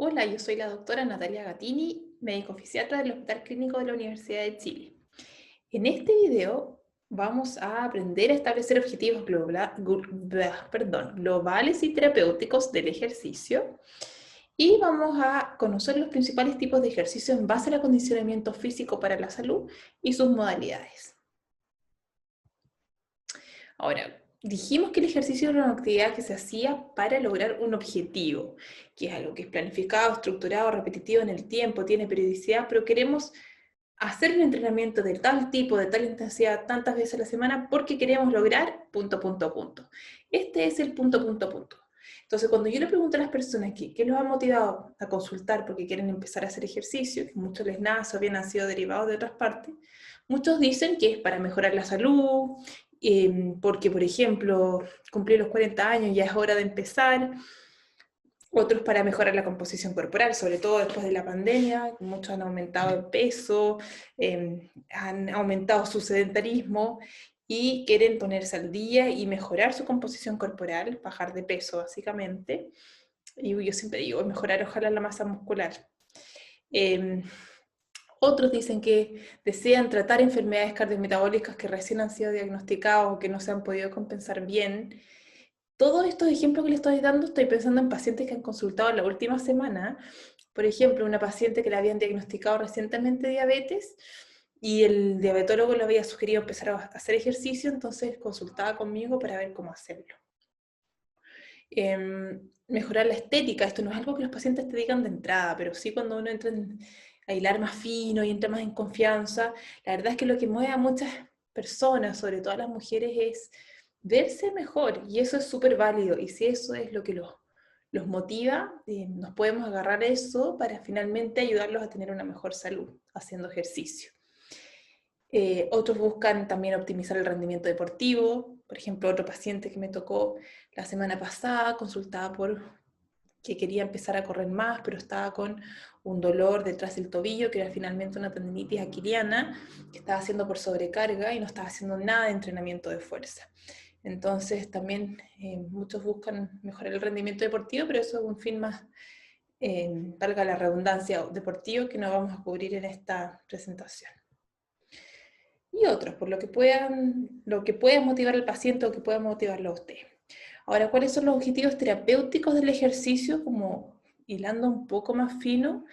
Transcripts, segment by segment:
Hola, yo soy la doctora Natalia Gatini, médico fisiatra del Hospital Clínico de la Universidad de Chile. En este video vamos a aprender a establecer objetivos globales y terapéuticos del ejercicio y vamos a conocer los principales tipos de ejercicio en base al acondicionamiento físico para la salud y sus modalidades. Ahora, dijimos que el ejercicio era una actividad que se hacía para lograr un objetivo, que es algo que es planificado, estructurado, repetitivo en el tiempo, tiene periodicidad, pero queremos hacer un entrenamiento de tal tipo, de tal intensidad, tantas veces a la semana, porque queremos lograr punto, punto, punto. Este es el punto, punto, punto. Entonces, cuando yo le pregunto a las personas qué los ha motivado a consultar porque quieren empezar a hacer ejercicio, que muchos les nace o bien han sido derivados de otras partes, muchos dicen que es para mejorar la salud, porque, por ejemplo, cumplí los 40 años, ya es hora de empezar. Otros para mejorar la composición corporal, sobre todo después de la pandemia, muchos han aumentado el peso, han aumentado su sedentarismo y quieren ponerse al día y mejorar su composición corporal, bajar de peso básicamente. Y yo siempre digo, mejorar ojalá la masa muscular. Eh, Otros dicen que desean tratar enfermedades cardiometabólicas que recién han sido diagnosticadas o que no se han podido compensar bien. Todos estos ejemplos que le estoy dando, estoy pensando en pacientes que han consultado en la última semana. Por ejemplo, una paciente que le habían diagnosticado recientemente diabetes y el diabetólogo le había sugerido empezar a hacer ejercicio, entonces consultaba conmigo para ver cómo hacerlo. Mejorar la estética, esto no es algo que los pacientes te digan de entrada, pero sí cuando uno entra a hilar más fino y entra más en confianza, la verdad es que lo que mueve a muchas personas, sobre todo a las mujeres, es verse mejor, y eso es súper válido, y si eso es lo que los motiva, nos podemos agarrar a eso para finalmente ayudarlos a tener una mejor salud haciendo ejercicio. Otros buscan también optimizar el rendimiento deportivo. Por ejemplo, otro paciente que me tocó la semana pasada consultaba por que quería empezar a correr más, pero estaba con un dolor detrás del tobillo, que era finalmente una tendinitis aquiliana, que estaba haciendo por sobrecarga y no estaba haciendo nada de entrenamiento de fuerza. Entonces también muchos buscan mejorar el rendimiento deportivo, pero eso es un fin más, valga la redundancia, deportivo, que no vamos a cubrir en esta presentación. Y otros, por lo que pueda motivar al paciente o que pueda motivarlo a usted. Ahora, ¿cuáles son los objetivos terapéuticos del ejercicio? Como hilando un poco más fino.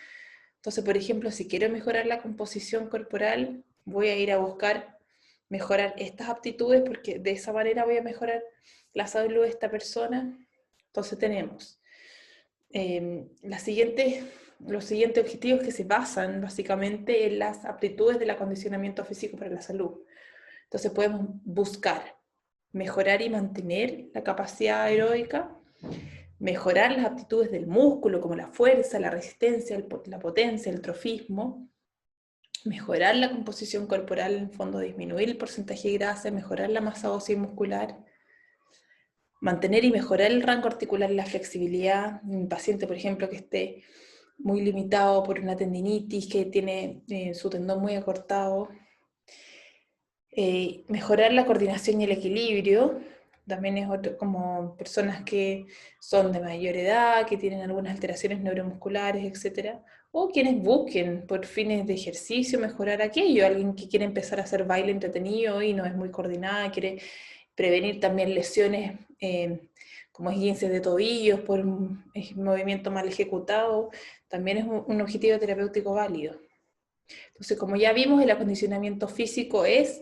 Entonces, por ejemplo, si quiero mejorar la composición corporal, voy a ir a buscar mejorar estas aptitudes porque de esa manera voy a mejorar la salud de esta persona. Entonces tenemos los siguientes objetivos que se basan básicamente en las aptitudes del acondicionamiento físico para la salud. Entonces podemos buscar mejorar y mantener la capacidad aeróbica, mejorar las aptitudes del músculo como la fuerza, la resistencia, la potencia, el trofismo, mejorar la composición corporal, en el fondo disminuir el porcentaje de grasa, mejorar la masa ósea y muscular, mantener y mejorar el rango articular y la flexibilidad. Un paciente, por ejemplo, que esté muy limitado por una tendinitis, que tiene su tendón muy acortado. Mejorar la coordinación y el equilibrio. También es otro, como personas que son de mayor edad, que tienen algunas alteraciones neuromusculares, etc. O quienes busquen por fines de ejercicio mejorar aquello. Alguien que quiere empezar a hacer baile entretenido y no es muy coordinada, quiere prevenir también lesiones como esguinces de tobillos por un movimiento mal ejecutado, también es un objetivo terapéutico válido. Entonces, como ya vimos, el acondicionamiento físico es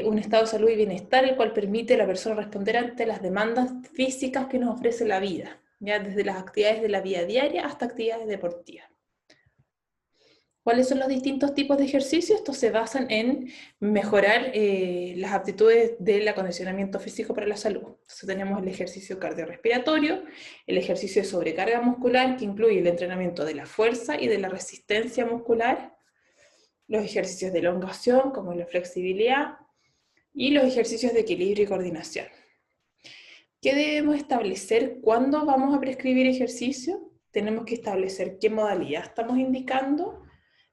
un estado de salud y bienestar el cual permite a la persona responder ante las demandas físicas que nos ofrece la vida, ya desde las actividades de la vida diaria hasta actividades deportivas. ¿Cuáles son los distintos tipos de ejercicios? Estos se basan en mejorar las aptitudes del acondicionamiento físico para la salud. Entonces tenemos el ejercicio cardiorrespiratorio, el ejercicio de sobrecarga muscular, que incluye el entrenamiento de la fuerza y de la resistencia muscular, los ejercicios de elongación, como la flexibilidad, y los ejercicios de equilibrio y coordinación. ¿Qué debemos establecer cuando vamos a prescribir ejercicio? Tenemos que establecer qué modalidad estamos indicando,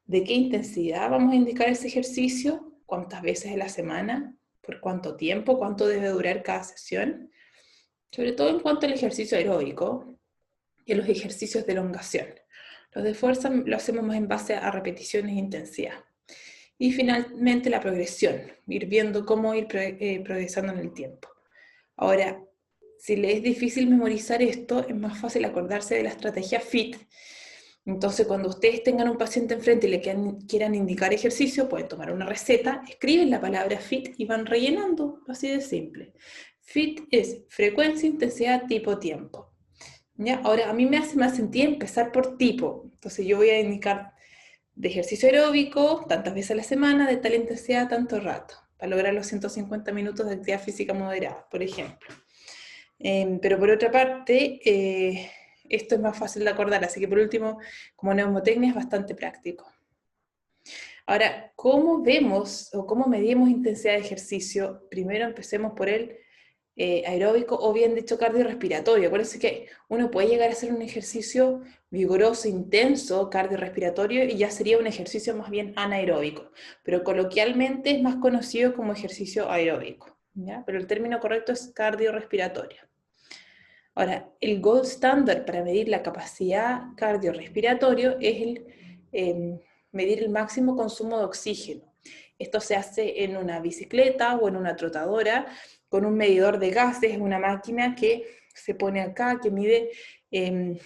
de qué intensidad vamos a indicar ese ejercicio, cuántas veces a la semana, por cuánto tiempo, cuánto debe durar cada sesión, sobre todo en cuanto al ejercicio aeróbico y a los ejercicios de elongación. Los de fuerza lo hacemos más en base a repeticiones e intensidad. Y finalmente la progresión, ir viendo cómo ir progresando en el tiempo. Ahora, si le es difícil memorizar esto, es más fácil acordarse de la estrategia FIT. Entonces, cuando ustedes tengan un paciente enfrente y le quieran indicar ejercicio, pueden tomar una receta, escriben la palabra FIT y van rellenando, así de simple. FIT es frecuencia, intensidad, tipo, tiempo. ¿Ya? Ahora, a mí me hace más sentido empezar por tipo. Entonces, yo voy a indicar de ejercicio aeróbico, tantas veces a la semana, de tal intensidad, tanto rato, para lograr los 150 minutos de actividad física moderada, por ejemplo. Pero por otra parte, esto es más fácil de acordar, así que por último, como mnemotecnia es bastante práctico. Ahora, ¿cómo vemos o cómo medimos intensidad de ejercicio? Primero empecemos por el aeróbico o bien dicho cardiorrespiratorio. Acuérdense que uno puede llegar a hacer un ejercicio vigoroso, intenso, cardiorrespiratorio, y ya sería un ejercicio más bien anaeróbico, pero coloquialmente es más conocido como ejercicio aeróbico, ¿ya? Pero el término correcto es cardiorrespiratorio. Ahora, el gold standard para medir la capacidad cardiorrespiratorio es medir el máximo consumo de oxígeno. Esto se hace en una bicicleta o en una trotadora con un medidor de gases, una máquina que se pone acá, que mide el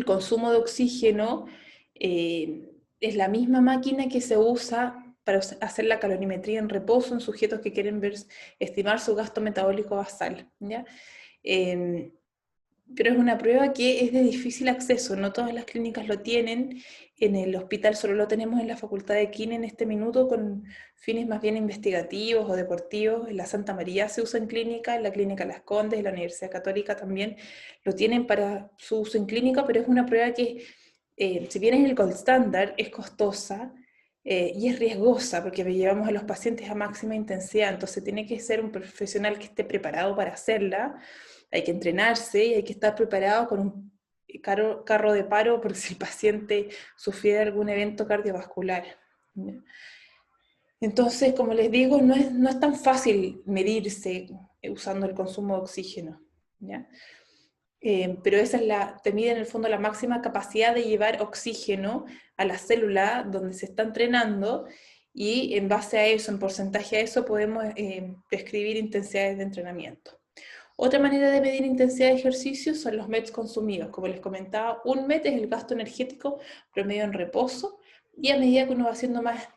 consumo de oxígeno. Es la misma máquina que se usa para hacer la calorimetría en reposo en sujetos que quieren estimar su gasto metabólico basal, ¿ya? Pero es una prueba que es de difícil acceso, no todas las clínicas lo tienen, en el hospital solo lo tenemos en la Facultad de Quine en este minuto con fines más bien investigativos o deportivos. En la Santa María se usa en clínica, en la Clínica Las Condes, en la Universidad Católica también lo tienen para su uso en clínica, pero es una prueba que, si bien es el gold standard, es costosa, y es riesgosa porque llevamos a los pacientes a máxima intensidad, entonces tiene que ser un profesional que esté preparado para hacerla. Hay que entrenarse y hay que estar preparado con un carro de paro por si el paciente sufriera algún evento cardiovascular. Entonces, como les digo, no es tan fácil medirse usando el consumo de oxígeno, ¿ya? Pero esa es te mide en el fondo la máxima capacidad de llevar oxígeno a la célula donde se está entrenando, y en base a eso, en porcentaje a eso, podemos prescribir intensidades de entrenamiento. Otra manera de medir intensidad de ejercicio son los METs consumidos. Como les comentaba, un MET es el gasto energético promedio en reposo, y a medida que uno va haciendo más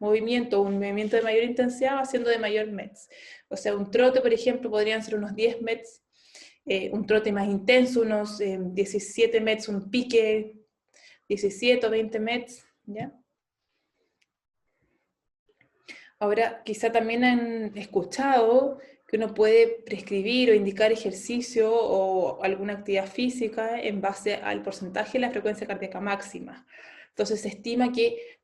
movimiento, un movimiento de mayor intensidad, va haciendo de mayor METs. O sea, un trote, por ejemplo, podrían ser unos 10 METs, un trote más intenso, unos 17 METs, un pique, 17 o 20 METs, ¿ya? Ahora, quizá también han escuchado que uno puede prescribir o indicar ejercicio o alguna actividad física en base al porcentaje de la frecuencia cardíaca máxima. Entonces se estima que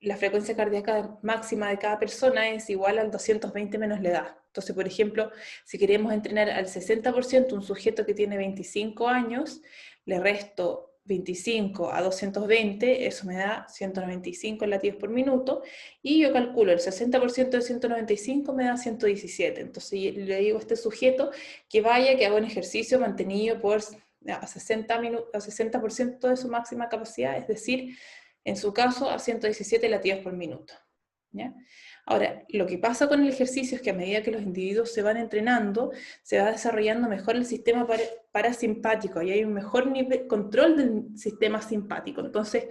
la frecuencia cardíaca máxima de cada persona es igual al 220 menos la edad. Entonces, por ejemplo, si queremos entrenar al 60% un sujeto que tiene 25 años, le resto 25 a 220, eso me da 195 latidos por minuto, y yo calculo el 60% de 195 me da 117. Entonces le digo a este sujeto que vaya, que haga un ejercicio mantenido por a 60% de su máxima capacidad, es decir, en su caso a 117 latidos por minuto, ¿ya? Ahora, lo que pasa con el ejercicio es que a medida que los individuos se van entrenando, se va desarrollando mejor el sistema parasimpático y hay un mejor control del sistema simpático. Entonces,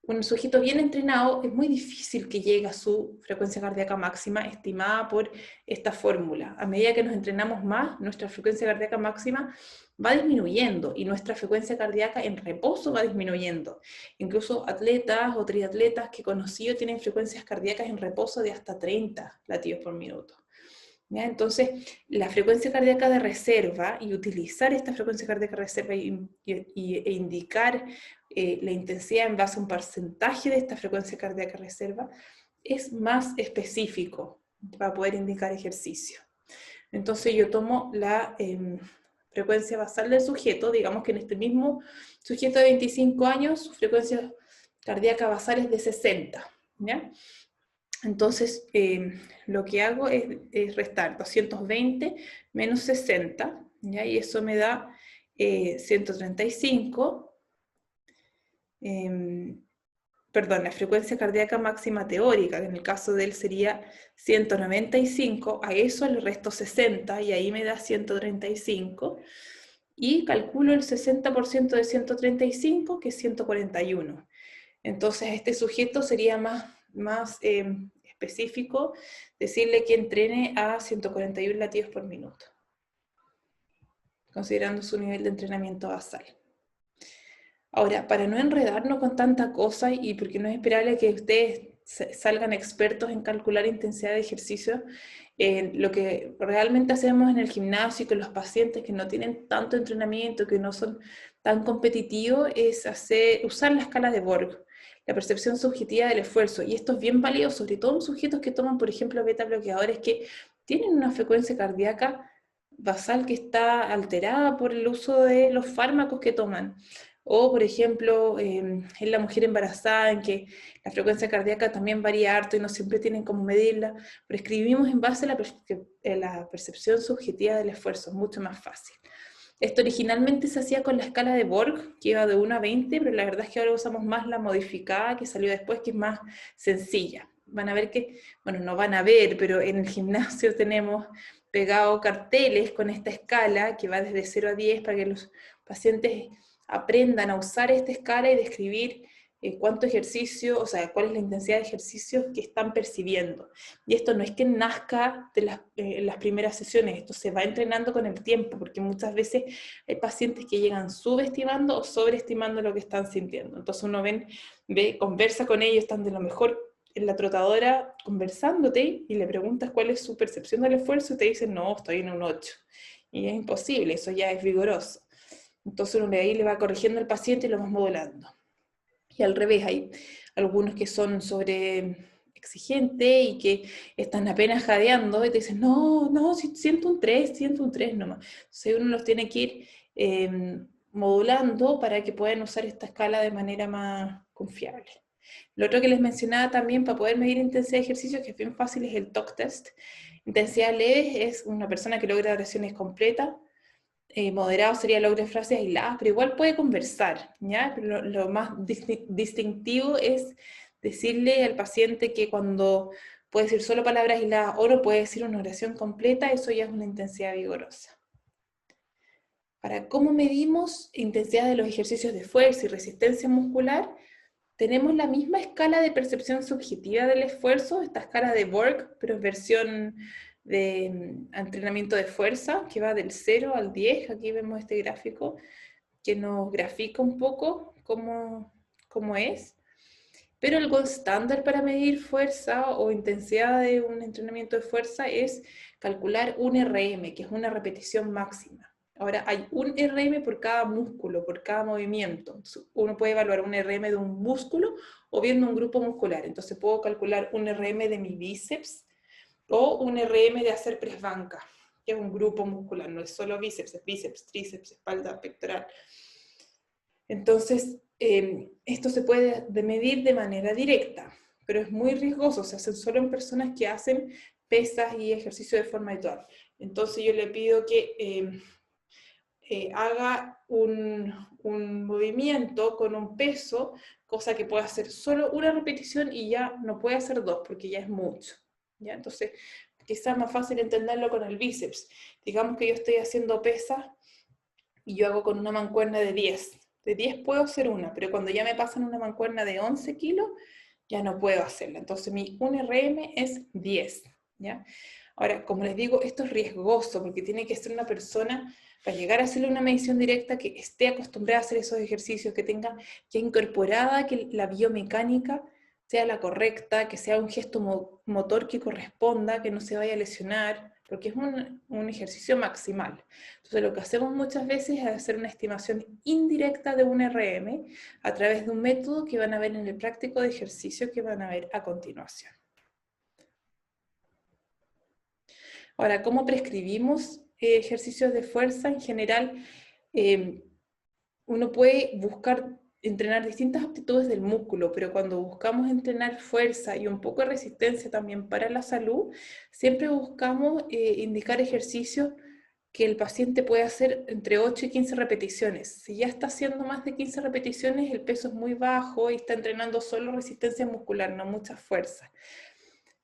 un sujeto bien entrenado es muy difícil que llegue a su frecuencia cardíaca máxima estimada por esta fórmula. A medida que nos entrenamos más, nuestra frecuencia cardíaca máxima va disminuyendo y nuestra frecuencia cardíaca en reposo va disminuyendo. Incluso atletas o triatletas que he conocido tienen frecuencias cardíacas en reposo de hasta 30 latidos por minuto. ¿Ya? Entonces, la frecuencia cardíaca de reserva y utilizar esta frecuencia cardíaca de reserva e indicar la intensidad en base a un porcentaje de esta frecuencia cardíaca de reserva es más específico para poder indicar ejercicio. Entonces yo tomo la frecuencia basal del sujeto, digamos que en este mismo sujeto de 25 años, su frecuencia cardíaca basal es de 60, ¿ya? Entonces, lo que hago es restar 220 menos 60, ¿ya? Y eso me da 135, perdón, la frecuencia cardíaca máxima teórica, que en el caso de él sería 195, a eso le resto 60 y ahí me da 135, y calculo el 60% de 135, que es 141. Entonces a este sujeto sería más específico decirle que entrene a 141 latidos por minuto, considerando su nivel de entrenamiento basal. Ahora, para no enredarnos con tanta cosa y porque no es esperable que ustedes salgan expertos en calcular intensidad de ejercicio, lo que realmente hacemos en el gimnasio y con los pacientes que no tienen tanto entrenamiento, que no son tan competitivos, es usar la escala de Borg, la percepción subjetiva del esfuerzo. Y esto es bien valioso, sobre todo en sujetos que toman, por ejemplo, beta bloqueadores que tienen una frecuencia cardíaca basal que está alterada por el uso de los fármacos que toman. O, por ejemplo, en la mujer embarazada, en que la frecuencia cardíaca también varía harto y no siempre tienen cómo medirla. Prescribimos en base a la percepción subjetiva del esfuerzo, es mucho más fácil. Esto originalmente se hacía con la escala de Borg, que iba de 1 a 20, pero la verdad es que ahora usamos más la modificada, que salió después, que es más sencilla. Van a ver que, bueno, no van a ver, pero en el gimnasio tenemos pegado carteles con esta escala, que va desde 0 a 10, para que los pacientes aprendan a usar esta escala y describir cuánto ejercicio, o sea, cuál es la intensidad de ejercicio que están percibiendo. Y esto no es que nazca de las primeras sesiones, esto se va entrenando con el tiempo, porque muchas veces hay pacientes que llegan subestimando o sobreestimando lo que están sintiendo. Entonces uno ve, conversa con ellos, están de lo mejor en la trotadora conversándote y le preguntas cuál es su percepción del esfuerzo y te dicen, no, estoy en un 8. Y es imposible, eso ya es vigoroso. Entonces uno de ahí le va corrigiendo al paciente y lo va modulando. Y al revés, hay algunos que son sobre exigentes y que están apenas jadeando y te dicen, no, siento un 3 nomás. Entonces uno los tiene que ir modulando para que puedan usar esta escala de manera más confiable. Lo otro que les mencionaba también para poder medir intensidad de ejercicio, que es bien fácil, es el TOC test. Intensidad leve es una persona que logra oraciones completas. Moderado sería lograr frases aisladas, pero igual puede conversar, ¿ya? Pero lo más distintivo es decirle al paciente que cuando puede decir solo palabras aisladas o no puede decir una oración completa, eso ya es una intensidad vigorosa. Para cómo medimos intensidad de los ejercicios de fuerza y resistencia muscular, tenemos la misma escala de percepción subjetiva del esfuerzo, esta escala de Borg, pero en versión de entrenamiento de fuerza, que va del 0 al 10. Aquí vemos este gráfico que nos grafica un poco cómo es. Pero el gold estándar para medir fuerza o intensidad de un entrenamiento de fuerza es calcular un RM, que es una repetición máxima. Ahora, hay un RM por cada músculo, por cada movimiento. Uno puede evaluar un RM de un músculo o bien de un grupo muscular. Entonces puedo calcular un RM de mi bíceps o un RM de hacer press banca, que es un grupo muscular, no es solo bíceps, es bíceps, tríceps, espalda, pectoral. Entonces, esto se puede medir de manera directa, pero es muy riesgoso, se hacen solo en personas que hacen pesas y ejercicio de forma habitual. Entonces yo le pido que haga un movimiento con un peso, cosa que pueda hacer solo una repetición y ya no puede hacer dos, porque ya es mucho. ¿Ya? Entonces, quizás es más fácil entenderlo con el bíceps. Digamos que yo estoy haciendo pesas y yo hago con una mancuerna de 10. De 10 puedo hacer una, pero cuando ya me pasan una mancuerna de 11 kilos, ya no puedo hacerla. Entonces mi 1RM es 10. ¿Ya? Ahora, como les digo, esto es riesgoso porque tiene que ser una persona, para llegar a hacerle una medición directa, que esté acostumbrada a hacer esos ejercicios, que tenga ya incorporada que la biomecánica sea la correcta, que sea un gesto motor que corresponda, que no se vaya a lesionar, porque es un ejercicio maximal. Entonces lo que hacemos muchas veces es hacer una estimación indirecta de un RM a través de un método que van a ver en el práctico de ejercicio que van a ver a continuación. Ahora, ¿cómo prescribimos ejercicios de fuerza? En general, uno puede buscar entrenar distintas aptitudes del músculo, pero cuando buscamos entrenar fuerza y un poco de resistencia también para la salud, siempre buscamos indicar ejercicios que el paciente puede hacer entre 8 y 15 repeticiones. Si ya está haciendo más de 15 repeticiones, el peso es muy bajo y está entrenando solo resistencia muscular, no mucha fuerza.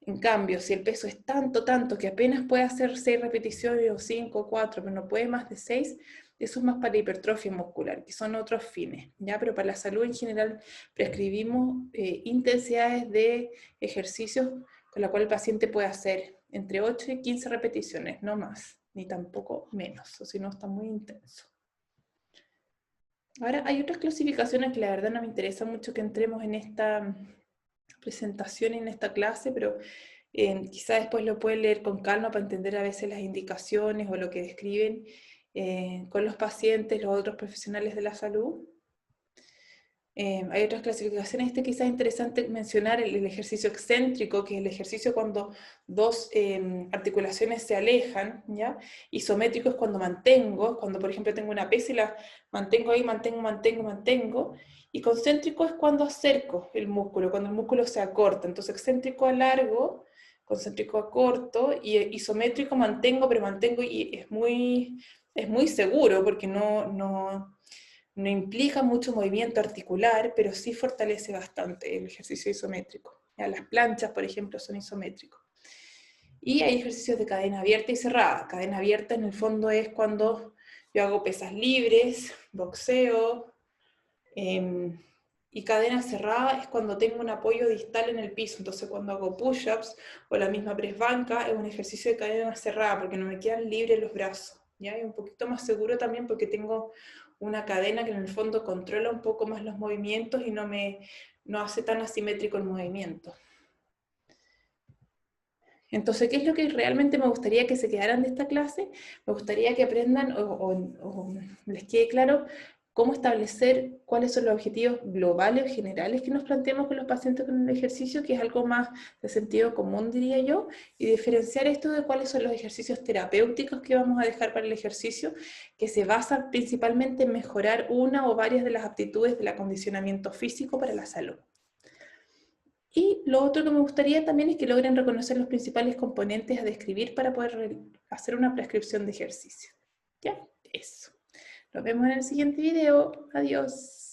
En cambio, si el peso es tanto que apenas puede hacer 6 repeticiones o 5 o 4, pero no puede más de 6, eso es más para hipertrofia muscular, que son otros fines, ¿ya? Pero para la salud en general prescribimos intensidades de ejercicios con la cual el paciente puede hacer entre 8 y 15 repeticiones, no más, ni tampoco menos, o si no está muy intenso. Ahora, hay otras clasificaciones que la verdad no me interesa mucho que entremos en esta presentación y en esta clase, pero quizá después lo pueden leer con calma para entender a veces las indicaciones o lo que describen con los pacientes, los otros profesionales de la salud. Hay otras clasificaciones, quizás es interesante mencionar el ejercicio excéntrico, que es el ejercicio cuando dos articulaciones se alejan, ¿ya? Isométrico es cuando mantengo, cuando por ejemplo tengo una pesa y la mantengo ahí, mantengo, y concéntrico es cuando acerco el músculo, cuando el músculo se acorta. Entonces excéntrico a largo, concéntrico a corto, y isométrico mantengo, pero mantengo y es muy seguro porque no implica mucho movimiento articular, pero sí fortalece bastante el ejercicio isométrico. Ya, las planchas, por ejemplo, son isométricos. Y hay ejercicios de cadena abierta y cerrada. Cadena abierta en el fondo es cuando yo hago pesas libres, boxeo, y cadena cerrada es cuando tengo un apoyo distal en el piso. Entonces cuando hago push-ups o la misma press banca es un ejercicio de cadena cerrada porque no me quedan libres los brazos. ¿Ya? Y un poquito más seguro también porque tengo una cadena que en el fondo controla un poco más los movimientos y no hace tan asimétrico el movimiento. Entonces, ¿qué es lo que realmente me gustaría que se quedaran de esta clase? Me gustaría que aprendan o les quede claro cómo establecer cuáles son los objetivos globales o generales que nos planteamos con los pacientes con el ejercicio, que es algo más de sentido común, diría yo, y diferenciar esto de cuáles son los ejercicios terapéuticos que vamos a dejar para el ejercicio, que se basan principalmente en mejorar una o varias de las aptitudes del acondicionamiento físico para la salud. Y lo otro que me gustaría también es que logren reconocer los principales componentes a describir para poder hacer una prescripción de ejercicio. ¿Ya? Eso. Nos vemos en el siguiente video. Adiós.